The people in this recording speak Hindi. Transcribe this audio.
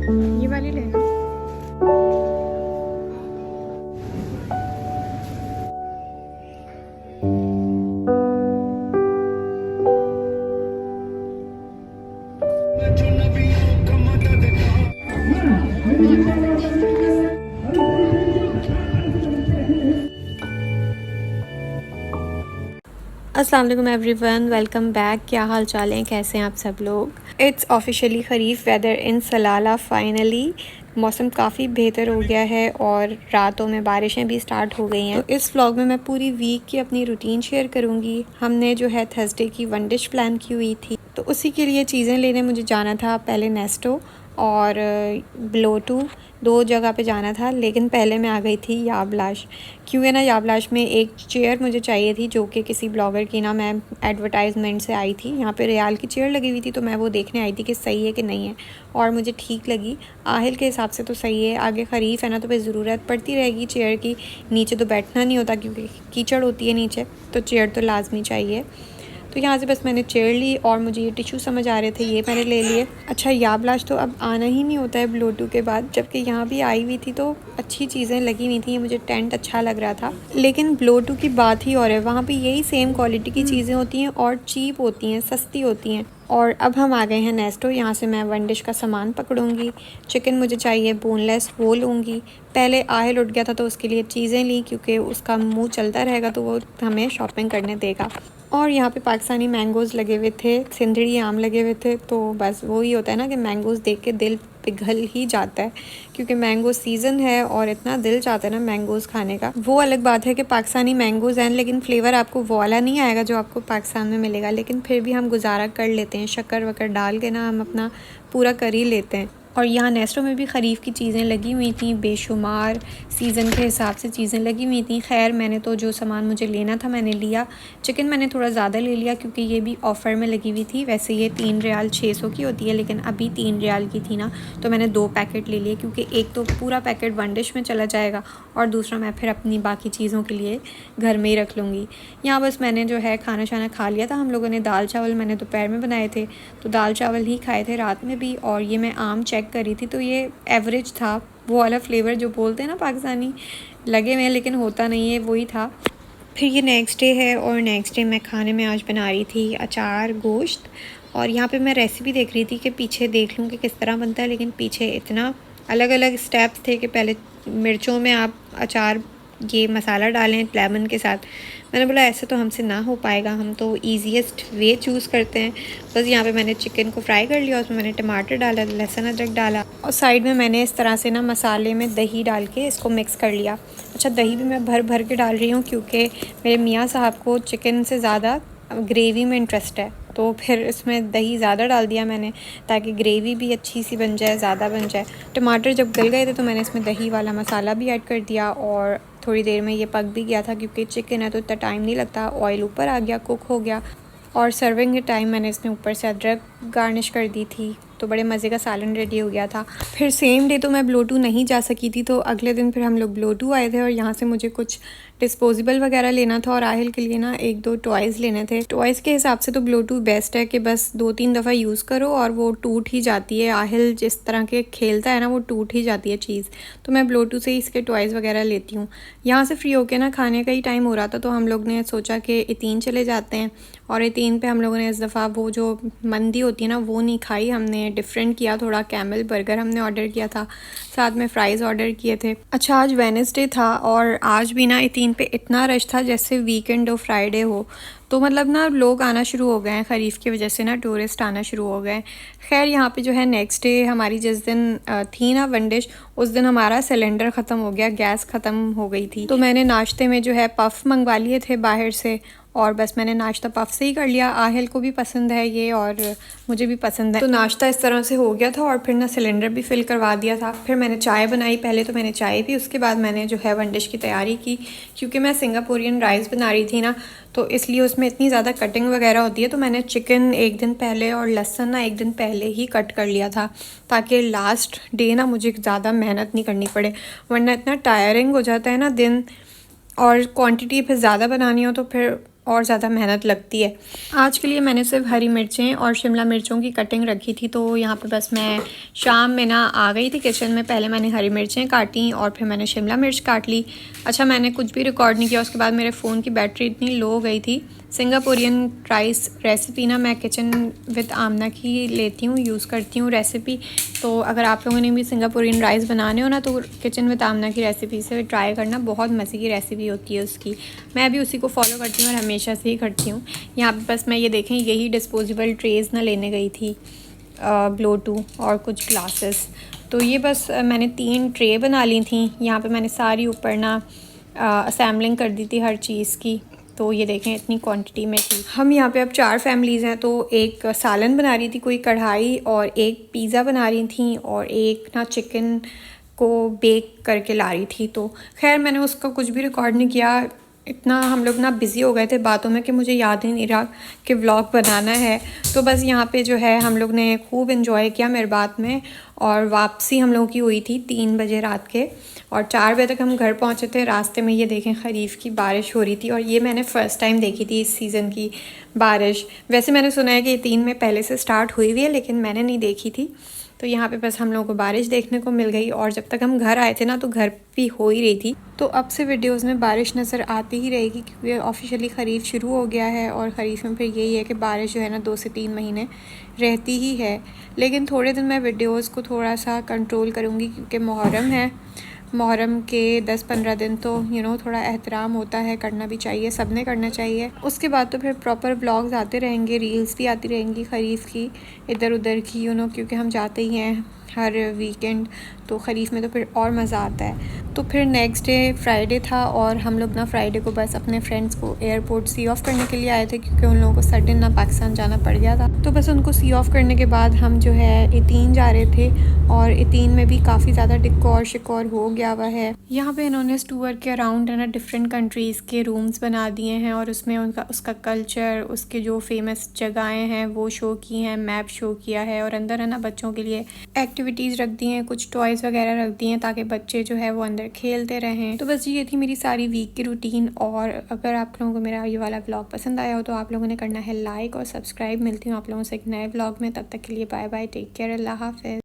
ये वाली लेना। अस्सलाम वालेकुम एवरीवन, वेलकम बैक। क्या हाल चाल हैं, कैसे हैं आप सब लोग। इट्स ऑफिशियली ख़रीफ वेदर इन सलाला। फाइनली मौसम काफ़ी बेहतर हो गया है और रातों में बारिशें भी स्टार्ट हो गई हैं। तो इस व्लॉग में मैं पूरी वीक की अपनी रूटीन शेयर करूंगी। हमने जो है थर्सडे की वन डिश प्लान की हुई थी, तो उसी के लिए चीज़ें लेने मुझे जाना था। पहले नेस्टो और ब्लोटू, दो जगह पे जाना था, लेकिन पहले मैं आ गई थी याबलाश। क्योंकि ना याबलाश में एक चेयर मुझे चाहिए थी जो कि किसी ब्लॉगर की ना मैं एडवर्टाइजमेंट से आई थी। यहाँ पे रियाल की चेयर लगी हुई थी, तो मैं वो देखने आई थी कि सही है कि नहीं है, और मुझे ठीक लगी। आहिल के हिसाब से तो सही है। आगे ख़रीफ है ना, तो फिर ज़रूरत पड़ती रहेगी चेयर की। नीचे तो बैठना नहीं होता क्योंकि कीचड़ होती है नीचे, तो चेयर तो लाजमी चाहिए। तो यहाँ से बस मैंने चेयर ली और मुझे ये टिश्यू समझ आ रहे थे, ये मैंने ले लिए। अच्छा, याबलाश तो अब आना ही नहीं होता है ब्लोटू के बाद, जबकि यहाँ भी आई हुई थी तो अच्छी चीज़ें लगी हुई थी। मुझे टेंट अच्छा लग रहा था, लेकिन ब्लोटू की बात ही और है। वहाँ पे यही सेम क्वालिटी की चीज़ें होती हैं और चीप होती हैं, सस्ती होती हैं। और अब हम आ गए हैं नेस्टो। यहाँ से मैं वन डिश का सामान पकड़ूंगी। चिकन मुझे चाहिए बोनलेस, वो लूँगी। पहले आहिल उठ गया था तो उसके लिए चीज़ें ली, क्योंकि उसका मुंह चलता रहेगा तो वो हमें शॉपिंग करने देगा। और यहाँ पे पाकिस्तानी मैंगोज़ लगे हुए थे, सिंधड़ी आम लगे हुए थे। तो बस वही होता है ना कि मैंगोज़ देख के दिल पिघल ही जाता है, क्योंकि मैंगो सीज़न है और इतना दिल चाहता है ना मैंगोज़ खाने का। वो अलग बात है कि पाकिस्तानी मैंगोज़ हैं, लेकिन फ्लेवर आपको वो वाला नहीं आएगा जो आपको पाकिस्तान में मिलेगा। लेकिन फिर भी हम गुजारा कर लेते हैं, शक्कर वक्कर डाल के ना हम अपना पूरा कर ही लेते हैं। और यहाँ नेस्टो में भी ख़रीफ की चीज़ें लगी हुई थी, बेशुमार सीज़न के हिसाब से चीज़ें लगी हुई थी। खैर, मैंने तो जो सामान मुझे लेना था मैंने लिया। चिकन मैंने थोड़ा ज़्यादा ले लिया क्योंकि ये भी ऑफ़र में लगी हुई थी। वैसे ये 3 रियाल 600 की होती है, लेकिन अभी 3 रियाल की थी ना, तो मैंने 2 पैकेट ले लिए, क्योंकि एक तो पूरा पैकेट वन डिश में चला जाएगा और दूसरा मैं फिर अपनी बाकी चीज़ों के लिए घर में ही रख लूँगी। यहाँ बस मैंने जो है खाना शाना खा लिया था। हम लोगों ने दाल चावल मैंने दोपहर में बनाए थे, तो दाल चावल ही खाए थे रात में भी। और ये मैं आम चेक कर रही थी तो ये एवरेज था, वो वाला फ्लेवर जो बोलते हैं ना पाकिस्तानी लगे हुए हैं, लेकिन होता नहीं है, वही था। फिर ये नेक्स्ट डे है और नेक्स्ट डे मैं खाने में आज बना रही थी अचार गोश्त। और यहाँ पे मैं रेसिपी देख रही थी कि पीछे देख लूँ कि किस तरह बनता है, लेकिन पीछे इतना अलग अलग स्टेप्स थे कि पहले मिर्चों में आप अचार ये मसाला डालें लेमन के साथ। मैंने बोला ऐसे तो हमसे ना हो पाएगा, हम तो ईजीएस्ट वे चूज़ करते हैं। बस यहाँ पे मैंने चिकन को फ्राई कर लिया, उसमें मैंने टमाटर डाला, लहसुन अदरक डाला, और साइड में मैंने इस तरह से ना मसाले में दही डाल के इसको मिक्स कर लिया। अच्छा, दही भी मैं भर भर के डाल रही हूँ क्योंकि मेरे मियाँ साहब को चिकन से ज़्यादा ग्रेवी में इंटरेस्ट है, तो फिर इसमें दही ज़्यादा डाल दिया मैंने, ताकि ग्रेवी भी अच्छी सी बन जाए, ज़्यादा बन जाए। टमाटर जब गल गए थे तो मैंने इसमें दही वाला मसाला भी ऐड कर दिया, और थोड़ी देर में ये पक भी गया था। क्योंकि चिकन है तो इतना टाइम नहीं लगता, ऑयल ऊपर आ गया, कुक हो गया। और सर्विंग के टाइम मैंने इसमें ऊपर से अदरक गार्निश कर दी थी, तो बड़े मज़े का सालन रेडी हो गया था। फिर सेम डे तो मैं ब्लोटू नहीं जा सकी थी, तो अगले दिन फिर हम लोग ब्लोटू आए थे, और यहाँ से मुझे कुछ डिस्पोजेबल वगैरह लेना था और आहिल के लिए ना 1-2 टॉयज़ लेने थे। टॉयज़ के हिसाब से तो ब्लोटू बेस्ट है कि बस 2-3 दफ़ा यूज़ करो और वो टूट ही जाती है। आहिल जिस तरह के खेलता है ना, वो टूट ही जाती है चीज़। तो मैं ब्लोटू से ही इसके टॉयज़ वगैरह लेती हूँ। यहाँ से फ्री होके ना खाने का ही टाइम हो रहा था, तो हम लोग ने सोचा कि इतीन चले जाते हैं। और इतीन पे हम लोगों ने इस दफ़ा वो जो मंदी होती है ना, वो नहीं खाई, हमने डिफरेंट किया थोड़ा। कैमल बर्गर हमने ऑर्डर किया था, साथ में फ़्राइज़ ऑर्डर किए थे। अच्छा, आज वेडनेसडे था और आज भी ना इतीन पे इतना रश था जैसे वीकेंड हो, फ्राइडे हो। तो मतलब ना लोग आना शुरू हो गए हैं, ख़रीफ की वजह से ना टूरिस्ट आना शुरू हो गए हैं। खैर, यहाँ पे जो है नेक्स्ट डे हमारी जिस दिन थी ना वन डिश, उस दिन हमारा सिलेंडर ख़त्म हो गया, गैस ख़त्म हो गई थी। तो मैंने नाश्ते में जो है पफ़ मंगवा लिए थे बाहर से, और बस मैंने नाश्ता पफ़ से ही कर लिया। आहिल को भी पसंद है ये और मुझे भी पसंद है, तो नाश्ता इस तरह से हो गया था। और फिर ना सिलेंडर भी फिल करवा दिया था। फिर मैंने चाय बनाई, पहले तो मैंने चाय पी, उसके बाद मैंने जो है वन डिश की तैयारी की। क्योंकि मैं सिंगापुरियन राइस बना रही थी ना, तो इसलिए उसमें इतनी ज़्यादा कटिंग वगैरह होती है, तो मैंने चिकन एक दिन पहले और लहसुन ना एक दिन पहले ही कट कर लिया था, ताकि लास्ट डे ना मुझे ज़्यादा मेहनत नहीं करनी पड़े। वरना इतना टायरिंग हो जाता है ना दिन, और क्वांटिटी फिर ज़्यादा बनानी हो तो फिर और ज़्यादा मेहनत लगती है। आज के लिए मैंने सिर्फ हरी मिर्चें और शिमला मिर्चों की कटिंग रखी थी, तो यहाँ पे बस मैं शाम में ना आ गई थी किचन में। पहले मैंने हरी मिर्चें काटी और फिर मैंने शिमला मिर्च काट ली। अच्छा, मैंने कुछ भी रिकॉर्ड नहीं किया। उसके बाद मेरे फ़ोन की बैटरी इतनी लो हो गई थी। सिंगापुरियन राइस रेसिपी ना मैं किचन विद आमना की लेती हूँ, यूज़ करती हूँ रेसिपी। तो अगर आप लोगों ने भी सिंगापुरियन राइस बनाने हो ना, तो किचन विद आमना की रेसिपी से ट्राई करना, बहुत मज़े की रेसिपी होती है उसकी। मैं भी उसी को फॉलो करती हूँ और हमेशा से ही करती हूँ। यहाँ पे बस मैं ये देखें, यही डिस्पोजेबल ट्रेज़ ना लेने गई थी, ब्लोटू और कुछ ग्लासेस। तो ये बस मैंने 3 ट्रे बना ली थी। यहाँ पे मैंने सारी ऊपर ना असेंबलिंग कर दी थी हर चीज़ की। तो ये देखें इतनी क्वांटिटी में थी। हम यहाँ पे अब 4 फैमिलीज़ हैं, तो एक सालन बना रही थी कोई कढ़ाई, और एक पिज़्ज़ा बना रही थी, और एक ना चिकन को बेक करके ला रही थी। तो खैर मैंने उसका कुछ भी रिकॉर्ड नहीं किया। इतना हम लोग ना बिज़ी हो गए थे बातों में कि मुझे याद ही नहीं रहा कि व्लॉग बनाना है। तो बस यहाँ पे जो है हम लोग ने खूब इन्जॉय किया मेरबात में, और वापसी हम लोगों की हुई थी 3 बजे रात के, और 4 बजे तक हम घर पहुँचे थे। रास्ते में ये देखें खरीफ की बारिश हो रही थी, और ये मैंने फ़र्स्ट टाइम देखी थी इस सीज़न की बारिश। वैसे मैंने सुना है कि 3 में पहले से स्टार्ट हुई हुई है, लेकिन मैंने नहीं देखी थी। तो यहाँ पे बस हम लोगों को बारिश देखने को मिल गई, और जब तक हम घर आए थे ना, तो घर भी हो ही रही थी। तो अब से वीडियोस में बारिश नज़र आती ही रहेगी, क्योंकि ऑफिशियली ख़रीफ शुरू हो गया है, और ख़रीफ में फिर यही है कि बारिश जो है ना 2 से 3 महीने रहती ही है। लेकिन थोड़े दिन मैं वीडियोज़ को थोड़ा सा कंट्रोल करूँगी, क्योंकि मुहर्रम है। मुहर्रम के 10-15 दिन तो थोड़ा एहतराम होता है, करना भी चाहिए, सब ने करना चाहिए। उसके बाद तो फिर प्रॉपर व्लॉग्स आते रहेंगे, रील्स भी आती रहेंगी खरीफ की, इधर उधर की, क्योंकि हम जाते ही हैं हर वीकेंड। तो खरीफ में तो फिर और मज़ा आता है। तो फिर नेक्स्ट डे फ्राइडे था, और हम लोग ना फ्राइडे को बस अपने फ्रेंड्स को एयरपोर्ट सी ऑफ़ करने के लिए आए थे, क्योंकि उन लोगों को सडन ना पाकिस्तान जाना पड़ गया था। तो बस उनको सी ऑफ़ करने के बाद हम जो है एतीन जा रहे थे, और एतीन में भी काफ़ी ज़्यादा डिकोर शिकोर हो गया हुआ है। यहाँ पे इन्होंने टूर के अराउंड है ना डिफरेंट कंट्रीज़ के रूम्स बना दिए हैं, और उसमें उसका कल्चर, उसके जो फेमस जगहें हैं वो शो की हैं, मैप शो किया है, और अंदर है ना बच्चों के लिए एक्टिविटीज़ रख दी हैं, कुछ टॉयज़ वगैरह रख दिए हैं, ताकि बच्चे जो है वो अंदर खेलते रहें। तो बस ये थी मेरी सारी वीक की रूटीन। और अगर आप लोगों को मेरा ये वाला व्लॉग पसंद आया हो, तो आप लोगों ने करना है लाइक और सब्सक्राइब। मिलती हूँ आप लोगों से एक नए व्लॉग में, तब तक के लिए बाय बाय, टेक केयर, अल्लाह हाफ़िज़।